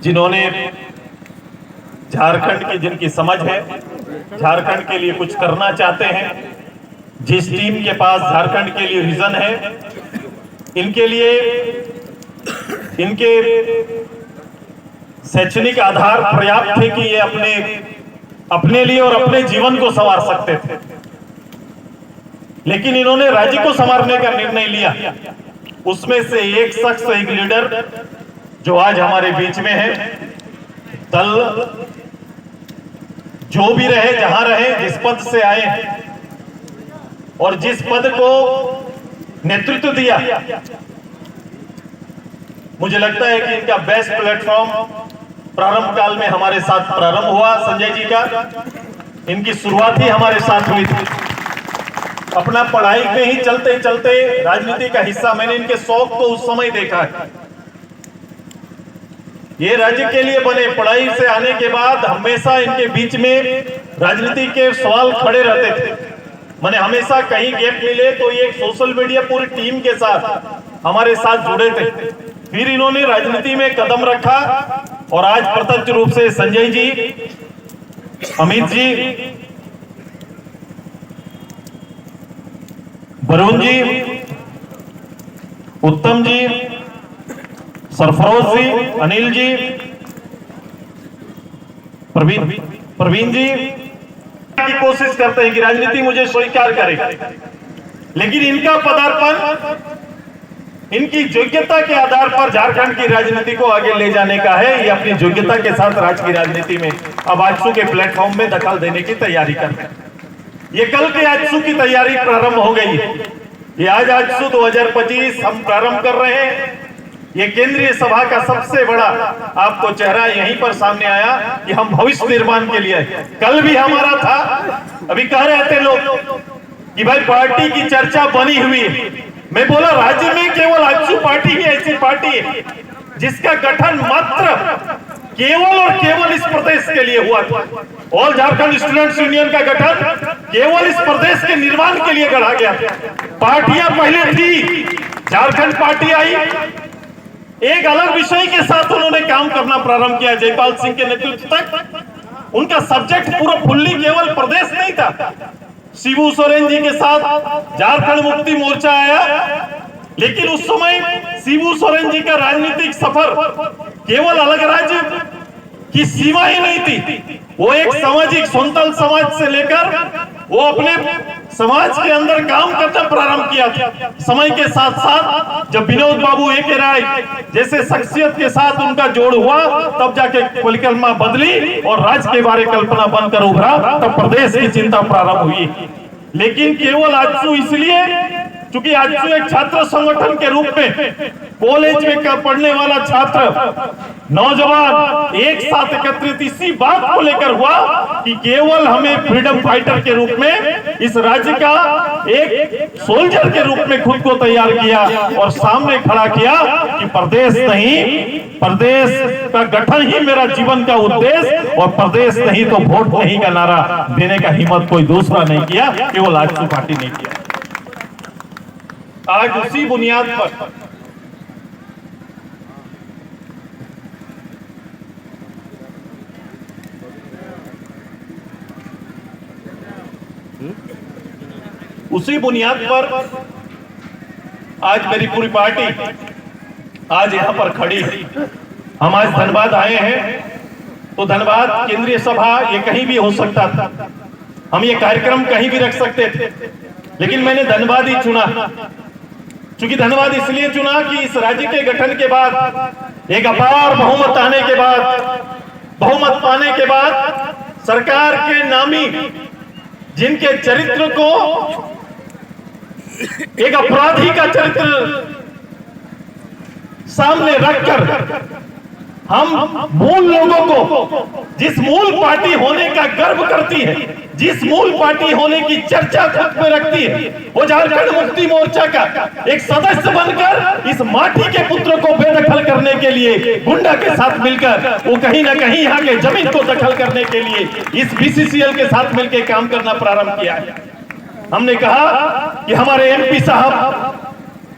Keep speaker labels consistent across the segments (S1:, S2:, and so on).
S1: जिन्होंने झारखंड की जिनकी समझ है, झारखंड के लिए कुछ करना चाहते हैं, जिस टीम के पास झारखंड के लिए विजन है, इनके लिए इनके शैक्षणिक आधार पर्याप्त थे कि ये अपने लिए और अपने जीवन को संवार सकते थे। लेकिन इन्होंने राज्य को संवारने का निर्णय लिया। उसमें से एक शख्स, एक लीडर जो आज हमारे बीच में है, दल जो भी रहे, जहां रहे, जिस पद से आए और जिस पद को नेतृत्व दिया, मुझे लगता है कि इनका बेस्ट प्लेटफॉर्म प्रारंभ काल में हमारे साथ प्रारंभ हुआ। संजय जी का इनकी शुरुआत ही हमारे साथ हुई थी। अपना पढ़ाई में ही चलते चलते राजनीति का हिस्सा मैंने इनके शौक को उस समय देखा है। ये राज्य के लिए बने, पढ़ाई से आने के बाद हमेशा इनके बीच में राजनीति के सवाल खड़े रहते थे। मैंने हमेशा कहीं गैप मिले तो ये सोशल मीडिया पूरी टीम के साथ हमारे साथ जुड़े थे। फिर इन्होंने राजनीति में कदम रखा और आज प्रत्यक्ष रूप से संजय जी, अमित जी, वरुण जी, उत्तम जी, सरफरोज जी, अनिल जी, प्रवीण जी की कोशिश करते हैं कि राजनीति मुझे स्वीकार करे, लेकिन इनका पदार्पण इनकी योग्यता के आधार पर झारखंड की राजनीति को आगे ले जाने का है। ये अपनी योग्यता के साथ राज्य की राजनीति में अब आजसू के प्लेटफॉर्म में दखल देने की तैयारी कर रहे हैं। ये कल के आजसू की तैयारी प्रारंभ हो गई है। ये आज आजसू 2025 हम प्रारंभ कर रहे हैं। ये केंद्रीय सभा का सबसे बड़ा आपको चेहरा यहीं पर सामने आया कि हम भविष्य निर्माण के लिए, कल भी हमारा था, अभी कह रहे थे लोग कि भाई पार्टी की चर्चा बनी हुई है। मैं बोला राज्य में केवल आजसू पार्टी ही ऐसी पार्टी है जिसका गठन मात्र केवल और केवल इस प्रदेश के लिए हुआ था। ऑल झारखंड स्टूडेंट्स यूनियन का गठन केवल इस प्रदेश के निर्माण के लिए गढ़ा गया। पार्टियां पहले थी, झारखंड पार्टी आई, एक अलग विषय के साथ उन्होंने काम करना प्रारंभ किया। जयपाल सिंह के नेतृत्व तक उनका सब्जेक्ट पूरा फुल्ली केवल प्रदेश नहीं था। शिबू सोरेन जी के साथ झारखंड मुक्ति मोर्चा आया, लेकिन उस समय शिबू सोरेन जी का राजनीतिक सफर केवल अलग राज्य की सीमा ही नहीं थी। वो एक सामाजिक संतल समाज से लेकर वो अपने समाज के अंदर काम करना प्रारंभ किया था। समय के साथ साथ जब विनोद बाबू ए के राय जैसे शख्सियत के साथ उनका जोड़ हुआ, तब जाके परिकल्पना बदली और राज्य के बारे कल्पना बनकर उभरा, तब प्रदेश की चिंता प्रारंभ हुई। लेकिन केवल आजसू इसलिए क्योंकि आजसू एक छात्र संगठन के रूप में कॉलेज में पढ़ने वाला छात्र, नौजवान एक साथ एकत्रित इसी बात को लेकर हुआ कि केवल हमें फ्रीडम फाइटर के रूप में इस राज्य का एक सोल्जर के रूप में खुद को तैयार किया और सामने खड़ा किया कि प्रदेश नहीं, प्रदेश का गठन ही मेरा जीवन का उद्देश्य, और प्रदेश नहीं तो वोट नहीं का नारा देने का हिम्मत कोई दूसरा नहीं किया, केवल आजसू पार्टी नहीं किया। आज उसी बुनियाद पर आज मेरी पूरी पार्टी आज यहां पर खड़ी है। हम आज धनबाद आए हैं तो धनबाद केंद्रीय सभा ये कहीं भी हो सकता था, हम ये कार्यक्रम कहीं भी रख सकते थे, लेकिन मैंने धनबाद ही चुना। क्योंकि धनबाद इसलिए चुना कि इस राज्य के गठन के बाद, एक अपार बहुमत आने के बाद, बहुमत पाने के बाद, सरकार के नामी जिनके चरित्र को एक अपराधी का चरित्र सामने रखकर हम मूल लोगों को, जिस मूल पार्टी होने का गर्व करती है, जिस मूल पार्टी होने की चर्चा खुद में रखती है, वो झारखंड मुक्ति मोर्चा का एक सदस्य बनकर इस माटी के पुत्र को बेदखल करने के लिए गुंडा के साथ मिलकर वो कहीं ना कहीं यहाँ के जमीन को दखल करने के लिए इस बीसीसीएल के साथ मिलकर काम करना प्रारंभ किया है। हमने कहा कि हमारे एमपी साहब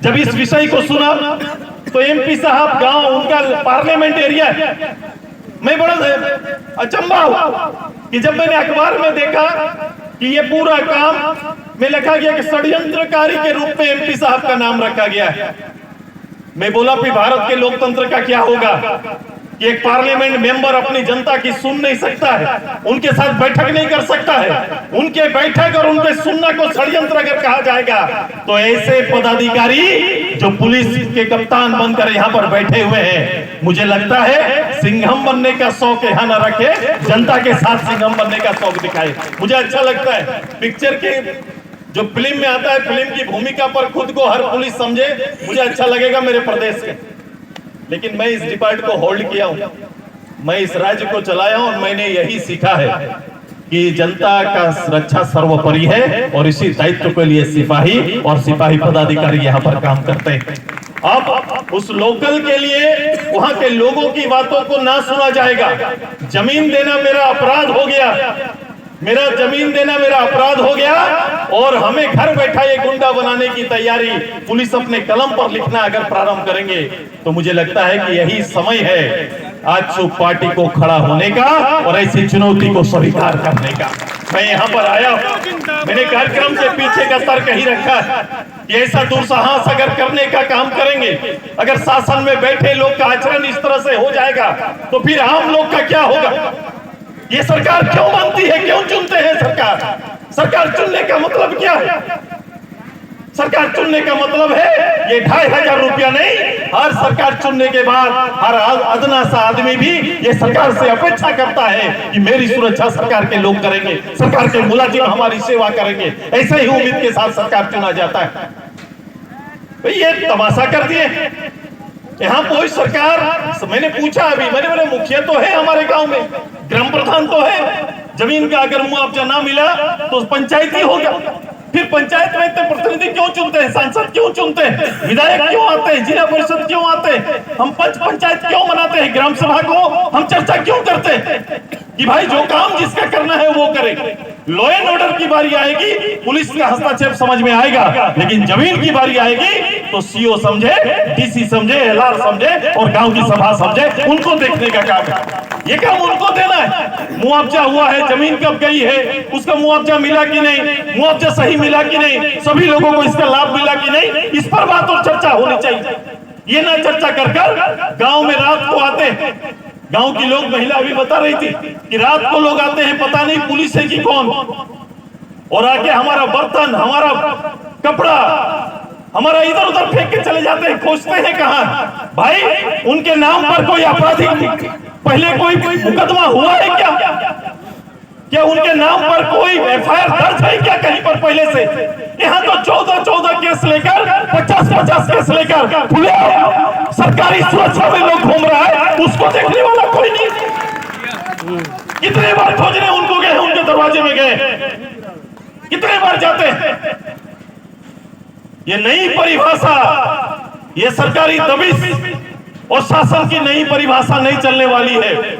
S1: जब इस विषय को सुना तो एमपी साहब गांव उनका पार्लियामेंट एरिया है। मैं बड़ा अचंभा हुआ कि जब मैंने अखबार में देखा कि ये पूरा काम में लिखा गया कि षड्यंत्रकारी के रूप में एमपी साहब का नाम रखा गया है। मैं बोला कि भारत के लोकतंत्र का क्या होगा कि एक पार्लियामेंट मेंबर अपनी जनता की सुन नहीं सकता है, उनके साथ बैठक नहीं कर सकता है। उनके बैठक और उनके सुनना को षड्यंत्र अगर कहा जाएगा तो ऐसे पदाधिकारी जो पुलिस के कप्तान बनकर यहाँ पर बैठे हुए हैं, मुझे लगता है सिंघम बनने का शौक यहाँ न रखे, जनता के साथ सिंघम बनने का शौक दिखाए। मुझे अच्छा लगता है पिक्चर के जो फिल्म में आता है, फिल्म की भूमिका पर खुद को हर पुलिस समझे, मुझे अच्छा लगेगा मेरे प्रदेश के। लेकिन मैं इस डिपार्टमेंट को होल्ड किया हूं, मैं इस राज्य को चलाया हूं और मैंने यही सीखा है कि जनता का रक्षा सर्वोपरि है और इसी दायित्व के लिए सिपाही और सिपाही पदाधिकारी यहाँ पर काम करते हैं। अब उस लोकल के लिए वहां के लोगों की बातों को ना सुना जाएगा। जमीन देना मेरा अपराध हो गया, मेरा जमीन देना मेरा अपराध हो गया और हमें घर बैठा ये गुंडा बनाने की तैयारी पुलिस अपने कलम पर लिखना अगर प्रारंभ करेंगे तो मुझे लगता है कि यही समय है आजसू पार्टी को खड़ा होने का और ऐसी चुनौती को स्वीकार करने का। मैं यहाँ पर आया हूँ, मैंने कार्यक्रम के पीछे का तर्क ही रखा है कि ऐसा दुस्साहस अगर करने का काम करेंगे, अगर शासन में बैठे लोग का आचरण इस तरह से हो जाएगा तो फिर आम लोग का क्या होगा। ये सरकार क्यों बनती है, क्यों चुनते हैं सरकार चुनने का मतलब क्या है? सरकार चुनने का मतलब है ये 2500 रुपया नहीं, हर सरकार चुनने के बाद हर अदना सा आदमी भी ये सरकार से अपेक्षा करता है कि मेरी सुरक्षा सरकार के लोग करेंगे, सरकार के मुलाजिम हमारी सेवा करेंगे। ऐसे ही उम्मीद के साथ सरकार चुना जाता है। तो ये तमाशा कर दिए यहाँ कोई सरकार। मैंने पूछा अभी, मैंने बोले मुखिया तो है हमारे गांव में, ग्राम प्रधान तो है, जमीन का अगर मुआवजा ना मिला तो पंचायत ही होगा। फिर पंचायत में इतने प्रतिनिधि क्यों चुनते हैं, सांसद क्यों चुनते हैं, विधायक क्यों आते हैं, जिला परिषद क्यों आते हैं, हम पंचायत क्यों मनाते हैं, ग्राम सभा को हम चर्चा क्यों करते हैं कि भाई जो काम जिसका करना है वो करे। लॉ एंड ऑर्डर की बारी आएगी, पुलिस का हस्तक्षेप समझ में आएगा, लेकिन जमीन की बारी आएगी तो सीओ समझे, डीसी समझे, एलआर समझे और गांव की सभा समझे, उनको देखने का काम है। ये काम उनको देना है। मुआवजा हुआ है, जमीन कब गई है, उसका मुआवजा मिला कि नहीं, मुआवजा सही मिला कि नहीं, सभी लोगों को इसका लाभ मिला कि नहीं, इस पर बात और चर्चा होनी चाहिए। ये ना चर्चा कर गांव में रात को आते हैं, गांव की लोग महिला अभी बता रही थी कि रात को लोग आते हैं, पता नहीं पुलिस है कि कौन, और आके हमारा बर्तन, हमारा कपड़ा, हमारा इधर उधर फेंक के चले जाते हैं। खोजते हैं कहां भाई, उनके नाम पर कोई आपराधिक पहले कोई मुकदमा हुआ है क्या उनके नाम पर कोई एफआईआर दर्ज है क्या कहीं पर पहले से? यहाँ तो 14 केस लेकर 50 केस लेकर खुले सरकारी सुरक्षा में लोग घूम रहा है, उसको देखने वाला कोई नहीं। कितने बार खोजने उनको गए, उनके दरवाजे में गए, कितने बार जाते हैं। ये नई परिभाषा, ये सरकारी दबिश और शासन की नई परिभाषा नहीं चलने वाली है।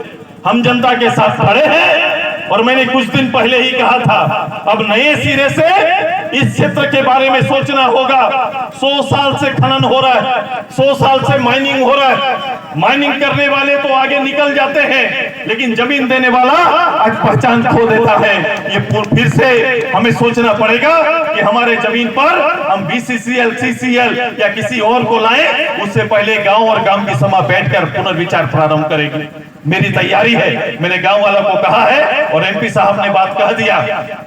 S1: हम जनता के साथ खड़े हैं और मैंने कुछ दिन पहले ही कहा था, अब नए सिरे से इस क्षेत्र के बारे में सोचना होगा। 100 साल से खनन हो रहा है, 100 साल से माइनिंग हो रहा है। माइनिंग करने वाले तो आगे निकल जाते हैं, लेकिन जमीन देने वाला आज पहचान खो देता है। ये फिर से हमें सोचना पड़ेगा कि हमारे जमीन पर हम बीसीसीएल, सीसीएल या किसी और को लाएं, उससे पहले गांव और गांव की सभा बैठकर पुनर्विचार प्रारंभ करेंगे। मेरी तैयारी है, मैंने गांव वालों को कहा है और एमपी साहब ने बात कह दिया।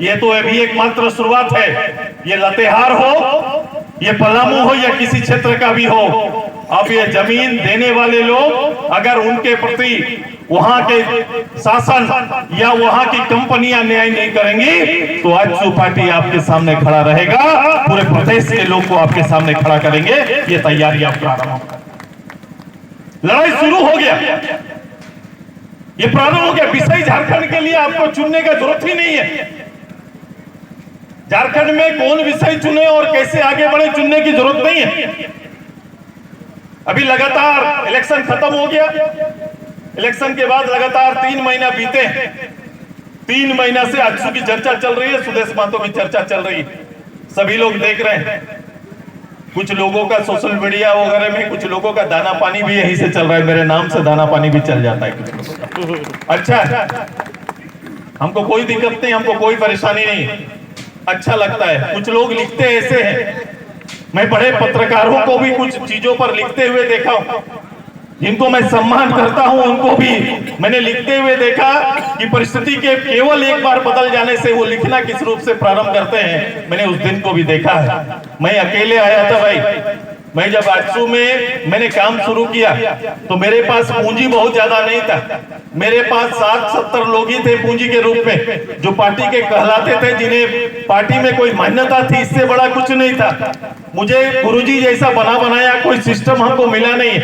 S1: ये तो अभी एक मात्र शुरुआत है। ये लातेहार हो, ये पलामू हो या किसी क्षेत्र का भी हो, अब ये जमीन देने वाले लोग अगर उनके प्रति वहां के शासन या वहां की कंपनियां न्याय नहीं करेंगी तो आजसू पार्टी आपके सामने खड़ा रहेगा, पूरे प्रदेश के लोग को आपके सामने खड़ा करेंगे। ये तैयारी आप प्रारंभ, लड़ाई शुरू हो गया, ये प्रारंभ हो गया। विषय झारखंड के लिए आपको चुनने का जरूरत ही नहीं है। झारखंड में कौन विषय चुने और कैसे आगे बढ़े चुनने की जरूरत नहीं है। अभी लगातार इलेक्शन खत्म हो गया, इलेक्शन के बाद लगातार 3 महीना बीते, 3 महीना से आजसू की चर्चा चल रही है, सुदेश महतो की चर्चा चल रही है, सभी लोग देख रहे हैं। कुछ लोगों का सोशल मीडिया वगैरह में कुछ लोगों का दाना पानी भी यहीं से चल रहा है, मेरे नाम से दाना पानी भी चल जाता है कुछ लोगों का। अच्छा, हमको कोई दिक्कत नहीं, हमको कोई परेशानी नहीं, अच्छा लगता है। कुछ लोग लिखते ऐसे हैं, मैं बड़े पत्रकारों को भी कुछ चीजों पर लिखते हुए देखा हूं, जिनको मैं सम्मान करता हूं, उनको भी मैंने लिखते हुए देखा कि परिस्थिति के केवल एक बार बदल जाने से वो लिखना किस रूप से प्रारंभ करते हैं। मैंने उस दिन को भी देखा है। मैं अकेले आया था भाई, मैं जब आजसू में मैंने काम शुरू किया तो मेरे पास पूंजी बहुत ज्यादा नहीं था। मेरे पास 60-70 लोग ही थे पूंजी के रूप में, जो पार्टी के कहलाते थे, जिन्हें पार्टी में कोई मान्यता थी। इससे बड़ा कुछ नहीं था। मुझे गुरुजी जैसा बना बनाया कोई सिस्टम हमको मिला नहीं।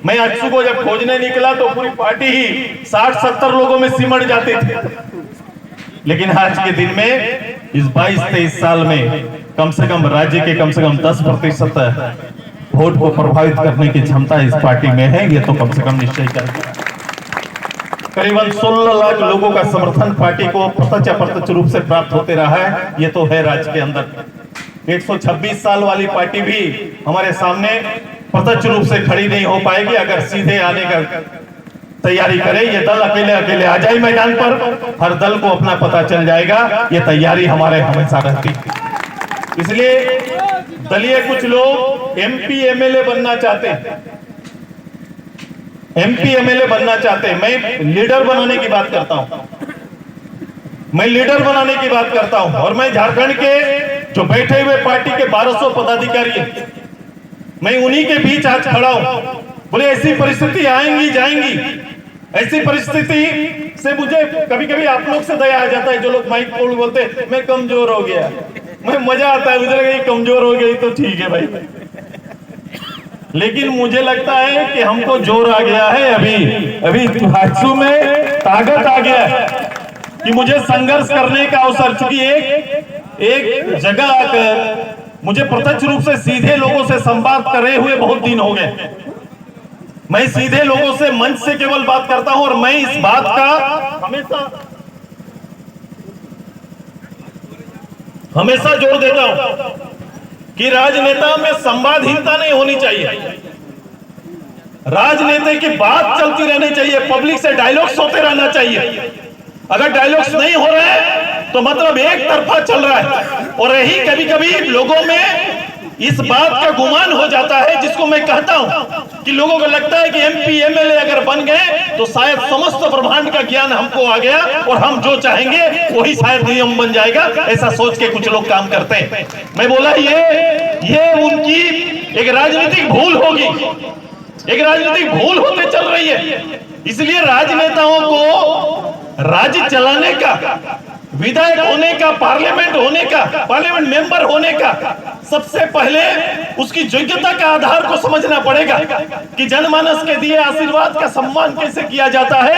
S1: मैं आजसू को जब खोजने निकला तो पूरी पार्टी ही 60-70 लोगों में सिमट जाती थी। लेकिन आज के दिन में इस 22-23 साल में कम से कम राज्य के कम से कम 10% वोट को प्रभावित करने की क्षमता इस पार्टी में है। ये तो कम से कम निश्चय करके करीबन 16 लाख लोगों का समर्थन पार्टी को प्रत्यक्ष अप्रत्यक्ष रूप से प्राप्त होते रहा है। ये तो है राज्य के अंदर। 126 साल वाली पार्टी भी हमारे सामने प्रत्यक्ष रूप से खड़ी नहीं हो पाएगी अगर सीधे आने का तैयारी करे। ये दल अकेले अकेले आ जाए मैदान पर, हर दल को अपना पता चल जाएगा। ये तैयारी हमारे हमेशा रहती है। इसलिए दलीय कुछ लोग एमपी एमएलए बनना चाहते हैं, एमपी एमएलए बनना चाहते हैं। मैं लीडर बनाने की बात करता हूं, मैं लीडर बनाने की बात करता हूं। और मैं झारखंड के जो बैठे हुए पार्टी के 1200 पदाधिकारी हैं, मैं उन्हीं के बीच आज खड़ा हूं। बोले ऐसी परिस्थिति आएंगी जाएंगी, ऐसी परिस्थिति से मुझे कभी कभी आप लोग से दया आ जाता है। जो लोग माइक खोल बोलते हैं मैं कमजोर हो गया, मैं मजा आता है, मुझे लगा कमजोर हो गई तो ठीक है भाई। लेकिन मुझे लगता है कि हमको जोर आ गया है। अभी आजसू में ताकत आ गया है कि मुझे संघर्ष करने का अवसर, चूंकि एक जगह आकर मुझे प्रत्यक्ष रूप से सीधे लोगों से संवाद करे हुए बहुत दिन हो गए। मैं सीधे लोगों से मंच से केवल बात करता हूं और मैं इस बात का हमेशा जोर देता हूं कि राजनेता में संवादहीनता नहीं होनी चाहिए। राजनेता की बात चलती रहनी चाहिए, पब्लिक से डायलॉग्स होते रहना चाहिए। अगर डायलॉग्स नहीं हो रहे हैं तो मतलब एक तरफा चल रहा है। और यही कभी कभी लोगों में इस बात का गुमान हो जाता है, जिसको मैं कहता हूं कि लोगों को लगता है कि एमपी एमएलए अगर बन गए तो शायद समस्त ब्रह्मांड का ज्ञान हमको आ गया और हम जो चाहेंगे वही शायद नियम बन जाएगा। ऐसा सोच के कुछ लोग काम करते हैं। मैं बोला ये उनकी एक राजनीतिक भूल होगी, एक राजनीतिक भूल होते चल रही है। इसलिए राजनेताओं को राज्य चलाने का, विधायक होने का, पार्लियामेंट मेंबर होने का सबसे पहले उसकी योग्यता का आधार को समझना पड़ेगा कि जनमानस के दिए आशीर्वाद का सम्मान कैसे किया जाता है।